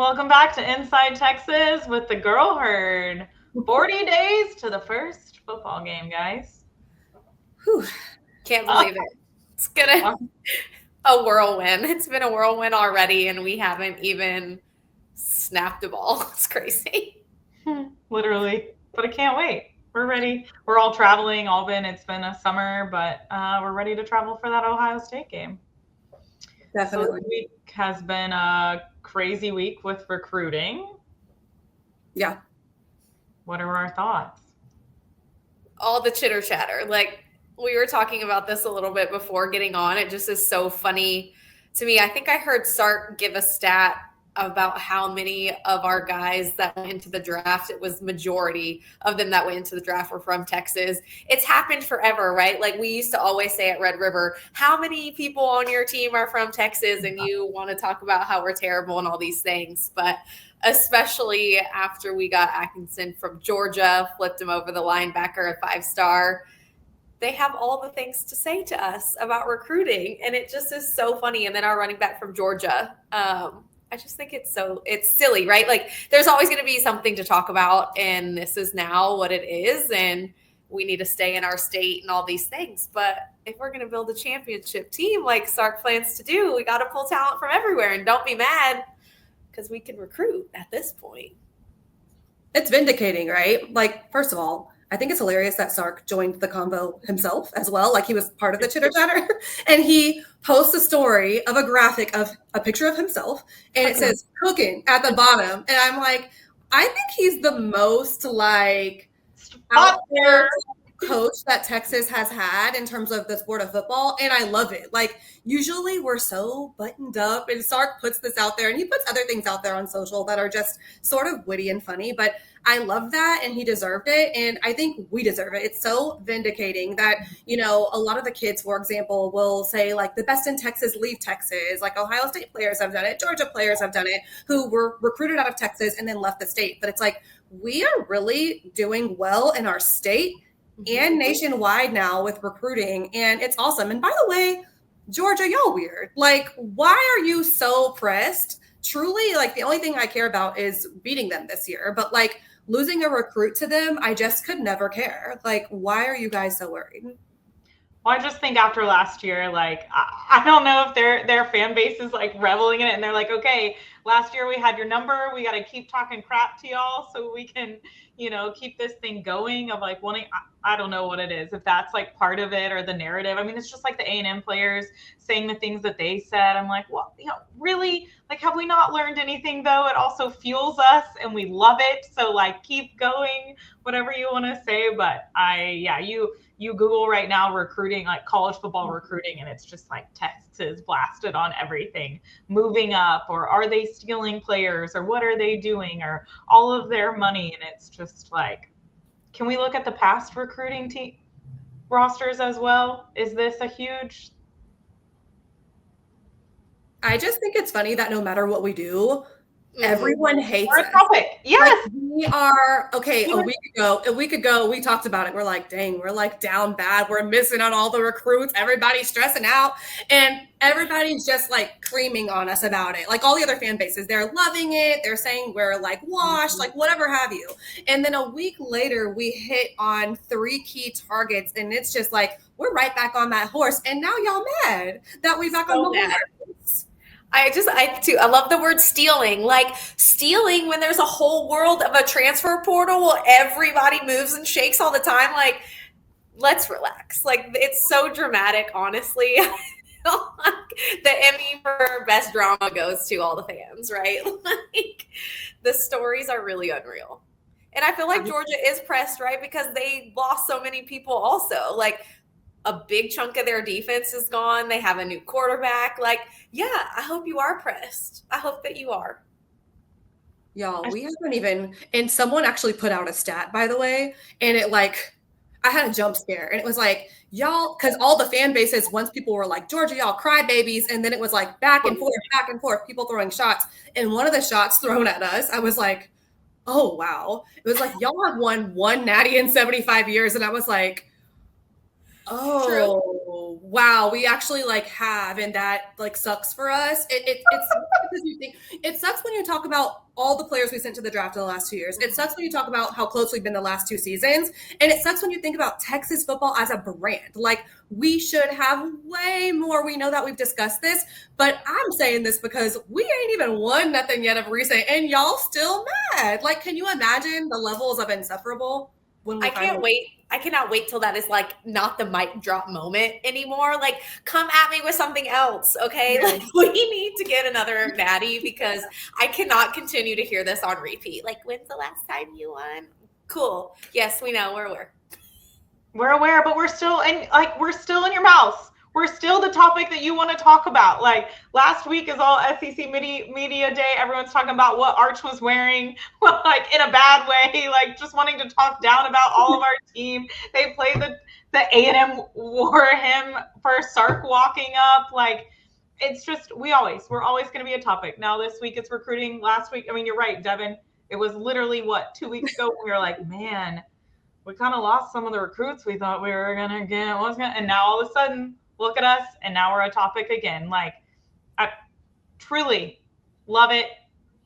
Welcome back to Inside Texas with the Girl Herd. 40 days to the first football game, guys. Whew. Can't believe it. It's gonna a whirlwind. It's been a whirlwind already, and we haven't even snapped a ball. It's crazy. Literally. But I can't wait. We're ready. We're all traveling. It's been a summer, but we're ready to travel for that Ohio State game. Definitely. So this week has been a crazy week with recruiting. Yeah. What are our thoughts? All the chitter chatter. Like, we were talking about this a little bit before getting on. It just is so funny to me. I think I heard Sark give a stat about how many of our guys that went into the draft, it was majority of them that went into the draft were from Texas. It's happened forever, right? Like we used to always say at Red River, how many people on your team are from Texas? And you want to talk about how we're terrible and all these things. But especially after we got Atkinson from Georgia, flipped him over the linebacker, a 5-star, they have all the things to say to us about recruiting. And it just is so funny. And then our running back from Georgia, I just think it's silly, right? Like there's always going to be something to talk about, and this is now what it is, and we need to stay in our state and all these things. But if we're going to build a championship team like Sark plans to do, we got to pull talent from everywhere, and don't be mad because we can recruit at this point. It's vindicating, right? Like, first of all, I think it's hilarious that Sark joined the convo himself as well. Like he was part of the chitter chatter, and he posts a story of a graphic of a picture of himself, and it says cooking at the bottom. And I'm like, I think he's the most like out there coach that Texas has had in terms of the sport of football. And I love it. Like usually we're so buttoned up, and Sark puts this out there, and he puts other things out there on social that are just sort of witty and funny, but I love that, and he deserved it, and I think we deserve it. It's so vindicating that, you know, a lot of the kids, for example, will say, like, the best in Texas leave Texas. Like, Ohio State players have done it. Georgia players have done it who were recruited out of Texas and then left the state. But it's like, we are really doing well in our state and nationwide now with recruiting, and it's awesome. And by the way, Georgia, y'all weird. Like, why are you so pressed? Truly, like, the only thing I care about is beating them this year. But, like, losing a recruit to them, I just could never care. Like, why are you guys so worried? Well, I just think after last year, like, I don't know if their fan base is like reveling in it, and they're like, okay, last year we had your number. We got to keep talking crap to y'all so we can, you know, keep this thing going of like wanting, I don't know what it is, if that's like part of it or the narrative. I mean, it's just like the A&M players saying the things that they said. I'm like, well, you know, really, like, have we not learned anything though? It also fuels us and we love it. So like, keep going, whatever you want to say. But you Google right now recruiting, like college football recruiting, and it's just like Texas blasted on everything, moving up, or are they stealing players, or what are they doing, or all of their money. And it's just like, can we look at the past recruiting team rosters as well? Is this a huge? I just think it's funny that no matter what we do, everyone hates us. Yes. Like, we are okay. A week ago, we talked about it. We're like, dang, we're like down bad. We're missing on all the recruits. Everybody's stressing out, and everybody's just like creaming on us about it. Like all the other fan bases, they're loving it. They're saying we're like washed, like whatever have you. And then a week later, we hit on 3 key targets, and it's just like we're right back on that horse. And now y'all mad that we back on the horse. I love the word stealing. Like stealing when there's a whole world of a transfer portal where everybody moves and shakes all the time. Like, let's relax. Like, it's so dramatic, honestly. The Emmy for best drama goes to all the fans, right? Like, the stories are really unreal. And I feel like Georgia is pressed, right? Because they lost so many people also. Like, a big chunk of their defense is gone. They have a new quarterback. Like, yeah, I hope you are pressed. I hope that you are. Y'all, we haven't even, and someone actually put out a stat, by the way, and it like, I had a jump scare, and it was like, y'all, because all the fan bases, once people were like, Georgia, y'all crybabies, and then it was like back and forth, people throwing shots, and one of the shots thrown at us, I was like, oh, wow. It was like, y'all have won one natty in 75 years, and I was like, Oh, wow. We actually like have, and that like sucks for us. It's because you think it sucks when you talk about all the players we sent to the draft in the last 2 years. It sucks when you talk about how close we've been the last 2 seasons. And it sucks when you think about Texas football as a brand. Like we should have way more. We know that we've discussed this, but I'm saying this because we ain't even won nothing yet of recent, and y'all still mad. Like, can you imagine the levels of insufferable when we I can't wait. I cannot wait till that is like not the mic drop moment anymore. Like, come at me with something else, okay? Yeah. Like, we need to get another Natty because I cannot continue to hear this on repeat. Like, when's the last time you won? Cool. Yes, we know. We're aware. We're aware, but we're still in your mouth. We're still the topic that you want to talk about. Like last week is all SEC media day. Everyone's talking about what Arch was wearing, like in a bad way, like just wanting to talk down about all of our team. They played the A&M wore him for Sark walking up. Like it's just we're always going to be a topic. Now this week it's recruiting. Last week, I mean, you're right, Devin. It was literally 2 weeks ago when we were like, man, we kind of lost some of the recruits we thought we were gonna get. And now all of a sudden, look at us, and now we're a topic again. Like, I truly love it.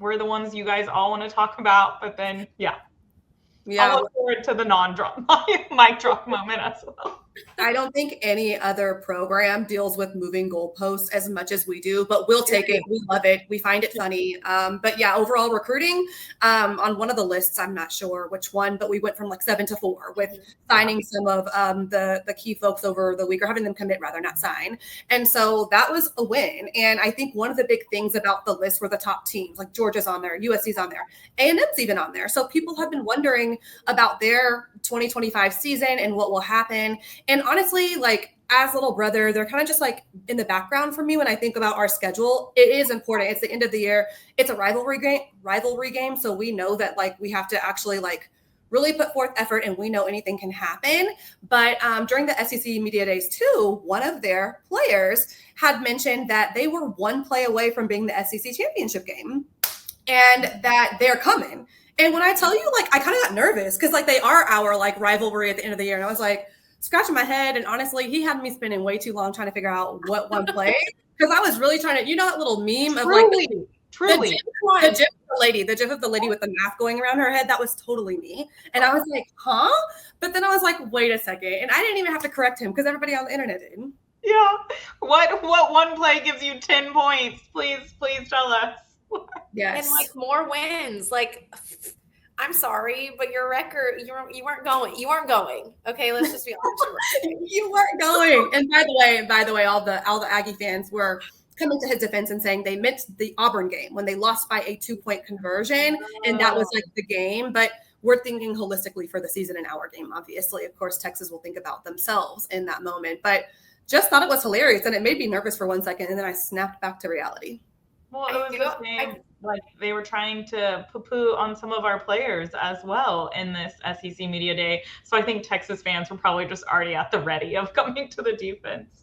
We're the ones you guys all want to talk about, but then I'll look forward to the non-drop mic drop moment as well. I don't think any other program deals with moving goalposts as much as we do, but we'll take it. We love it. We find it funny. But yeah, overall recruiting on one of the lists, I'm not sure which one, but we went from like 7 to 4 with signing some of the key folks over the week, or having them commit rather, not sign. And so that was a win. And I think one of the big things about the list were the top teams, like Georgia's on there, USC's on there, A&M's even on there. So people have been wondering about their 2025 season and what will happen. And honestly, like as little brother, they're kind of just like in the background for me when I think about our schedule. It is important. It's the end of the year. It's a rivalry game. So we know that like we have to actually like really put forth effort, and we know anything can happen. But during the SEC Media Days too, one of their players had mentioned that they were one play away from being the SEC championship game, and that they're coming. And when I tell you, like, I kind of got nervous because, like, they are our, like, rivalry at the end of the year. And I was, like, scratching my head. And honestly, he had me spending way too long trying to figure out what one play. Because I was really trying to, you know, that little meme of, like, the gif of the lady with the math going around her head. That was totally me. And I was like, huh? But then I was like, wait a second. And I didn't even have to correct him because everybody on the internet did. Yeah. What one play gives you 10 points? Please tell us. Yes. And like more wins. Like, I'm sorry, but your record, you weren't going. Okay, let's just be honest. You weren't going. And by the way, all the Aggie fans were coming to his defense and saying they missed the Auburn game when they lost by a 2-point conversion, and that was like the game. But we're thinking holistically for the season in our game. Obviously, of course, Texas will think about themselves in that moment. But just thought it was hilarious, and it made me nervous for 1 second, and then I snapped back to reality. Well, it was the same. Like they were trying to poo-poo on some of our players as well in this SEC Media Day. So I think Texas fans were probably just already at the ready of coming to the defense.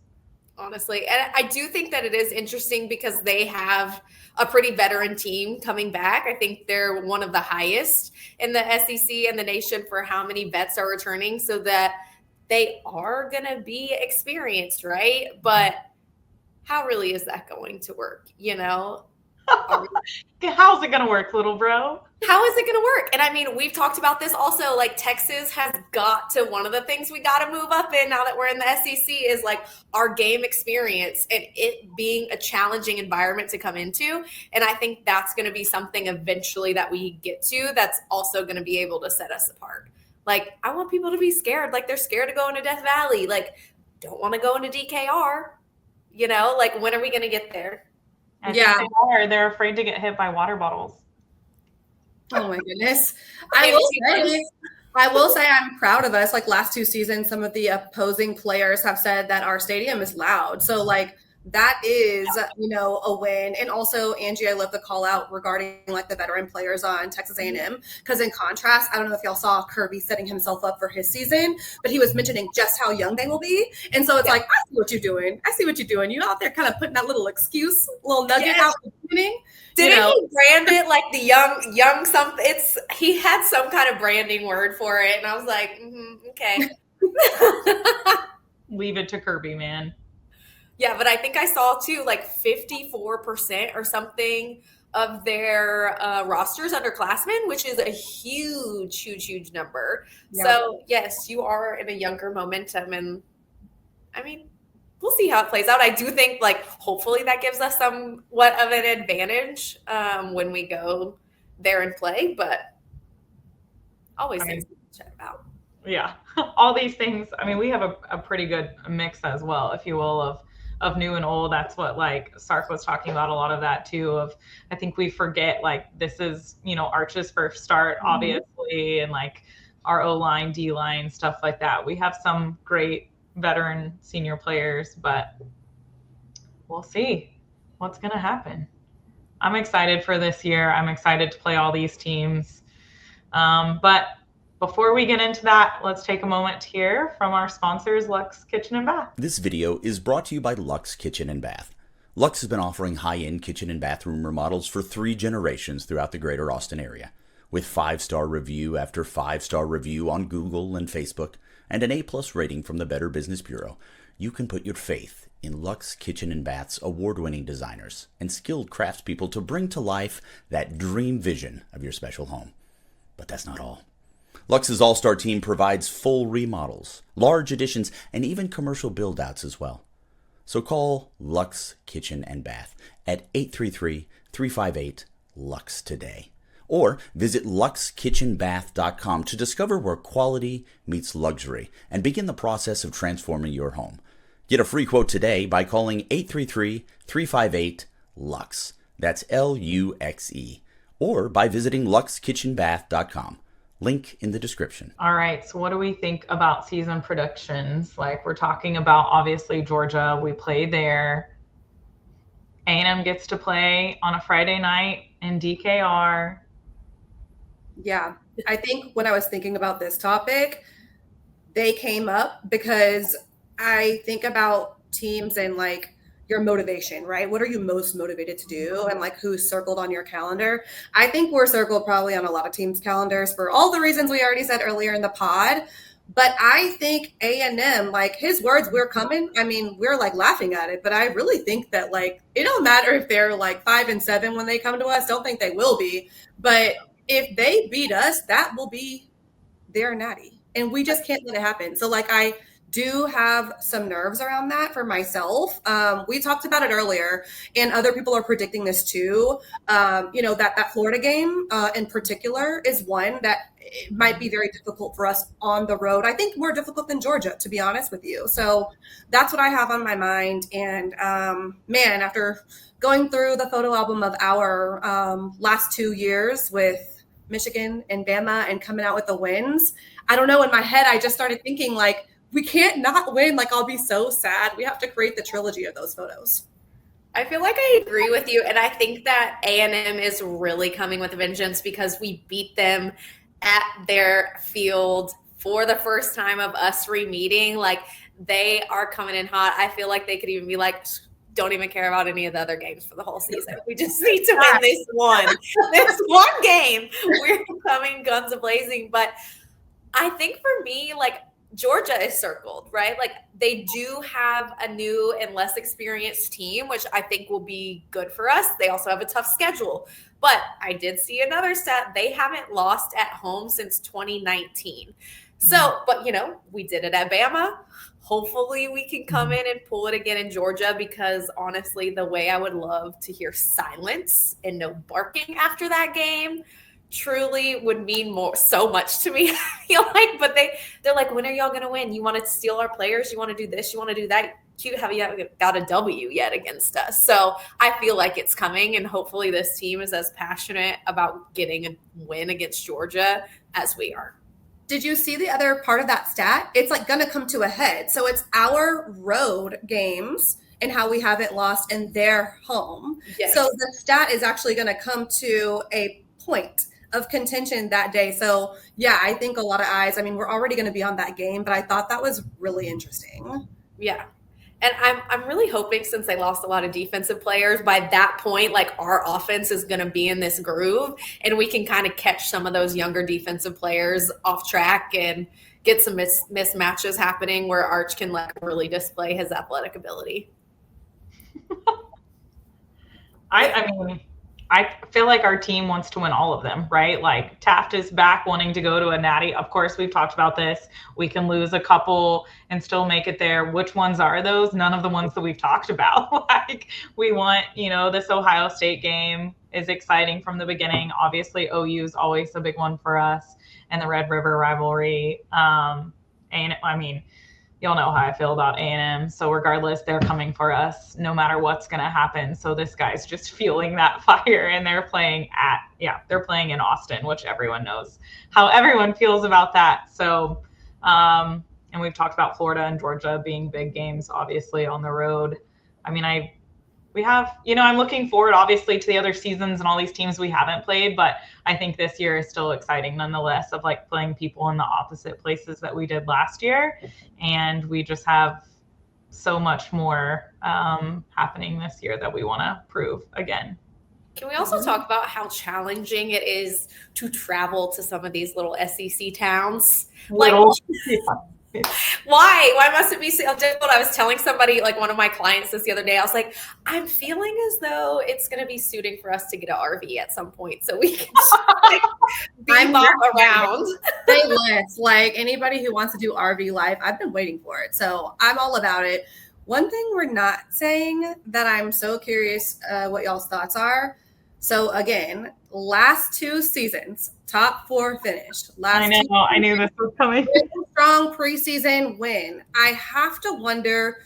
Honestly, and I do think that it is interesting because they have a pretty veteran team coming back. I think they're one of the highest in the SEC and the nation for how many vets are returning, so that they are going to be experienced, right? But how really is that going to work, you know? How's it going to work, little bro? How is it going to work? And I mean, we've talked about this also, like Texas has got to, one of the things we got to move up in now that we're in the SEC is like our game experience and it being a challenging environment to come into. And I think that's going to be something eventually that we get to that's also going to be able to set us apart. Like, I want people to be scared. Like, they're scared to go into Death Valley. Like, don't want to go into DKR. You know, like, when are we going to get there? Yeah. They're afraid to get hit by water bottles. Oh, my goodness. I will say I'm proud of us. Like, last 2 seasons, some of the opposing players have said that our stadium is loud. So, like, that is, you know, a win. And also, Angie, I love the call out regarding like the veteran players on Texas A&M. Because in contrast, I don't know if y'all saw Kirby setting himself up for his season, but he was mentioning just how young they will be. And so it's like, I see what you're doing. I see what you're doing. You out there kind of putting that little excuse, little nugget out at the beginning. Didn't he brand it like the young something? He had some kind of branding word for it. And I was like, okay. leave it to Kirby, man. Yeah, but I think I saw too, like 54% or something of their rosters underclassmen, which is a huge number. Yeah. So yes, you are in a younger momentum, and I mean, we'll see how it plays out. I do think, like, hopefully that gives us somewhat of an advantage when we go there and play, but always things to check out. Yeah, all these things. I mean, we have a pretty good mix as well, if you will, of new and old. That's what like Sark was talking about, a lot of that too. Of I think we forget like this is, you know, Arch's first start, obviously, and like our O line, D line, stuff like that. We have some great veteran senior players, but we'll see what's gonna happen. I'm excited for this year. I'm excited to play all these teams. But before we get into that, let's take a moment to hear from our sponsors, Luxe Kitchen and Bath. This video is brought to you by Luxe Kitchen and Bath. Luxe has been offering high-end kitchen and bathroom remodels for 3 generations throughout the greater Austin area. With 5-star review after 5-star review on Google and Facebook, and an A+ rating from the Better Business Bureau, you can put your faith in Luxe Kitchen and Bath's award-winning designers and skilled craftspeople to bring to life that dream vision of your special home. But that's not all. Luxe's all-star team provides full remodels, large additions, and even commercial build-outs as well. So call Luxe Kitchen and Bath at 833-358-LUXE today. Or visit luxekitchenbath.com to discover where quality meets luxury and begin the process of transforming your home. Get a free quote today by calling 833-358-LUXE. That's L-U-X-E. Or by visiting luxekitchenbath.com. Link in the description. All right, so what do we think about season predictions? Like we're talking about, obviously, Georgia. We play there. A&M gets to play on a Friday night in DKR. Yeah, I think when I was thinking about this topic, they came up because I think about teams and like your motivation, right? What are you most motivated to do? And like who's circled on your calendar? I think we're circled probably on a lot of teams' calendars for all the reasons we already said earlier in the pod. But I think A&M, like his words, we're coming. I mean, we're like laughing at it, but I really think that like, it don't matter if they're like 5-7 when they come to us. Don't think they will be. But if they beat us, that will be their natty. And we just can't let it happen. So like I do have some nerves around that for myself. We talked about it earlier, and other people are predicting this too. You know, that Florida game in particular is one that it might be very difficult for us on the road. I think more difficult than Georgia, to be honest with you. So that's what I have on my mind. And man, after going through the photo album of our last 2 years with Michigan and Bama and coming out with the wins, I don't know, in my head, I just started thinking like, we can't not win. Like, I'll be so sad. We have to create the trilogy of those photos. I feel like I agree with you. And I think that A&M is really coming with a vengeance because we beat them at their field for the first time of us re-meeting. Like, they are coming in hot. I feel like they could even be like, don't even care about any of the other games for the whole season. We just need to win this one game. We're coming guns a-blazing. But I think for me, like, Georgia is circled, right? Like they do have a new and less experienced team, which I think will be good for us. They also have a tough schedule. But I did see another stat. They haven't lost at home since 2019. So, but you know, we did it at Bama. Hopefully we can come in and pull it again in Georgia, because honestly, the way I would love to hear silence and no barking after that game truly would mean so much to me. I feel like, but they're like, when are y'all gonna win? You want to steal our players? You want to do this? You want to do that? You haven't got a W yet against us. So I feel like it's coming, and hopefully this team is as passionate about getting a win against Georgia as we are. Did you see the other part of that stat? It's like gonna come to a head. So it's our road games and how we haven't lost in their home. Yes. So the stat is actually gonna come to a point of contention that day. So yeah, I think a lot of eyes, I mean, we're already going to be on that game, but I thought that was really interesting. Yeah. And I'm really hoping, since they lost a lot of defensive players, by that point, like, our offense is going to be in this groove and we can kind of catch some of those younger defensive players off track and get some mismatches happening where Arch can like really display his athletic ability. I mean, I feel like our team wants to win all of them, right? Like Taft is back wanting to go to a natty. Of course, we've talked about this. We can lose a couple and still make it there. Which ones are those? None of the ones that we've talked about. Like we want, this Ohio State game is exciting from the beginning. Obviously, OU is always a big one for us, and the Red River rivalry. And I mean, you'll know how I feel about A&M. So regardless, they're coming for us no matter what's going to happen. So this guy's just feeling that fire, and they're playing in Austin, which everyone knows how everyone feels about that. So, and we've talked about Florida and Georgia being big games, obviously on the road. I mean, I'm looking forward obviously to the other seasons and all these teams we haven't played, but I think this year is still exciting nonetheless, of like playing people in the opposite places that we did last year. And we just have so much more happening this year that we want to prove again. Can we also talk about how challenging it is to travel to some of these little SEC towns? Why must it be so difficult? I was telling somebody, like one of my clients this the other day, I was like, I'm feeling as though it's going to be suiting for us to get an RV at some point so we can beam off around. Say less. Like anybody who wants to do RV life, I've been waiting for it. So I'm all about it. One thing we're not saying that I'm so curious what y'all's thoughts are. So again, last 2 seasons, top 4 finished. I knew this was coming. Strong preseason win. I have to wonder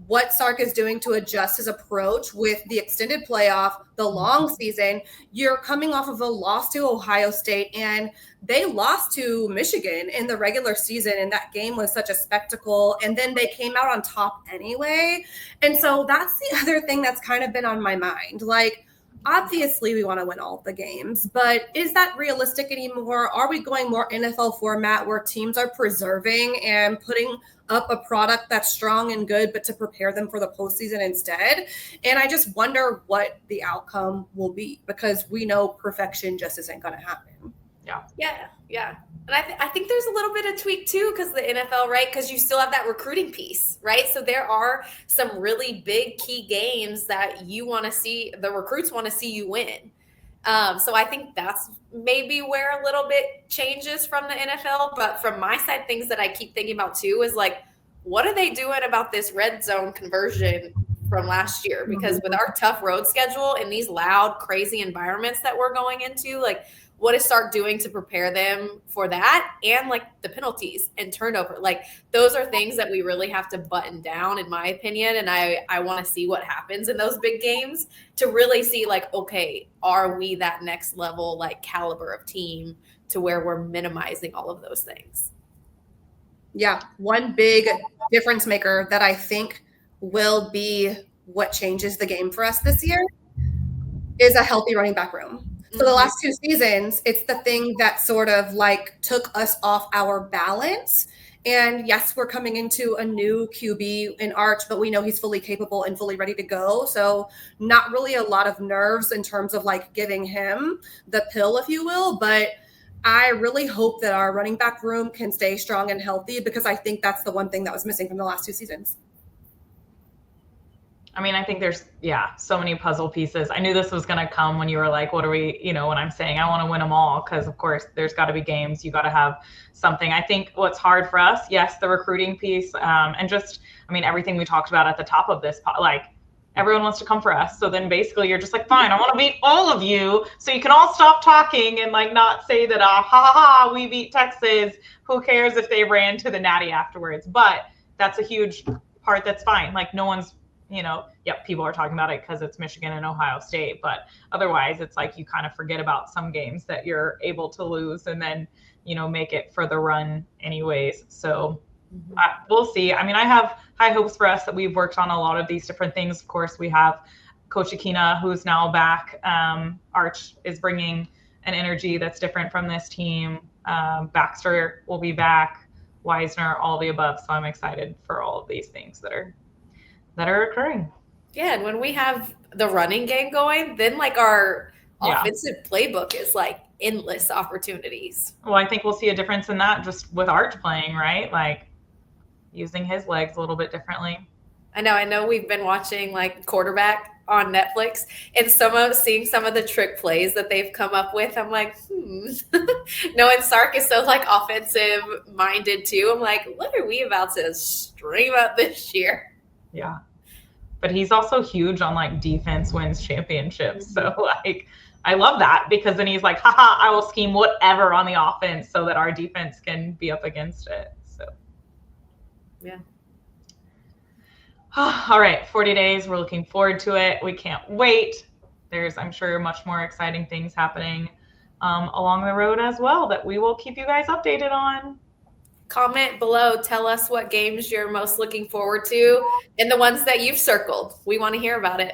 what Sark is doing to adjust his approach with the extended playoff, the long season. You're coming off of a loss to Ohio State, and they lost to Michigan in the regular season, and that game was such a spectacle, and then they came out on top anyway. And so that's the other thing that's kind of been on my mind. Like, obviously, we want to win all the games, but is that realistic anymore? Are we going more NFL format where teams are preserving and putting up a product that's strong and good, but to prepare them for the postseason instead? And I just wonder what the outcome will be, because we know perfection just isn't going to happen. Yeah. And I think there's a little bit of tweak too, because the NFL, right? Because you still have that recruiting piece, right? So there are some really big key games that you want to see, the recruits want to see you win. So I think that's maybe where a little bit changes from the NFL. But from my side, things that I keep thinking about too is like, what are they doing about this red zone conversion from last year? Because with our tough road schedule and these loud, crazy environments that we're going into, like, what is Sark doing to prepare them for that? And like the penalties and turnover, like those are things that we really have to button down, in my opinion. And I want to see what happens in those big games to really see like, okay, are we that next level, like caliber of team to where we're minimizing all of those things? Yeah. One big difference maker that I think will be what changes the game for us this year is a healthy running back room. So the last 2 seasons, it's the thing that sort of like took us off our balance. And yes, we're coming into a new QB in Arch, but we know he's fully capable and fully ready to go. So not really a lot of nerves in terms of like giving him the pill, if you will. But I really hope that our running back room can stay strong and healthy, because I think that's the one thing that was missing from the last 2 seasons. I mean, I think there's, so many puzzle pieces. I knew this was going to come when you were like, what are we, when I'm saying I want to win them all, because of course there's got to be games. You got to have something. I think what's hard for us, yes, the recruiting piece, and just, I mean, everything we talked about at the top of this, like everyone wants to come for us. So then basically you're just like, fine, I want to beat all of you. So you can all stop talking and like not say that, we beat Texas. Who cares if they ran to the natty afterwards? But that's a huge part. That's fine. Like no one's, people are talking about it because it's Michigan and Ohio State, but otherwise it's like you kind of forget about some games that you're able to lose and then, make it for the run anyways. So we'll see. I mean, I have high hopes for us that we've worked on a lot of these different things. Of course, we have Coach Akina, who's now back. Arch is bringing an energy that's different from this team. Baxter will be back, Wisner, all the above. So I'm excited for all of these things that are that are occurring. Yeah, and when we have the running game going, then like our offensive playbook is like endless opportunities. Well, I think we'll see a difference in that just with Arch playing, right? Like using his legs a little bit differently. I know we've been watching like quarterback on Netflix, and seeing some of the trick plays that they've come up with, I'm like, knowing Sark is so like offensive minded too, I'm like, what are we about to stream up this year? Yeah. But he's also huge on like defense wins championships. So like I love that, because then he's like, haha, I will scheme whatever on the offense so that our defense can be up against it. So yeah. All right, 40 days. We're looking forward to it. We can't wait. There's, I'm sure, much more exciting things happening along the road as well that we will keep you guys updated on. Comment below. Tell us what games you're most looking forward to and the ones that you've circled. We want to hear about it.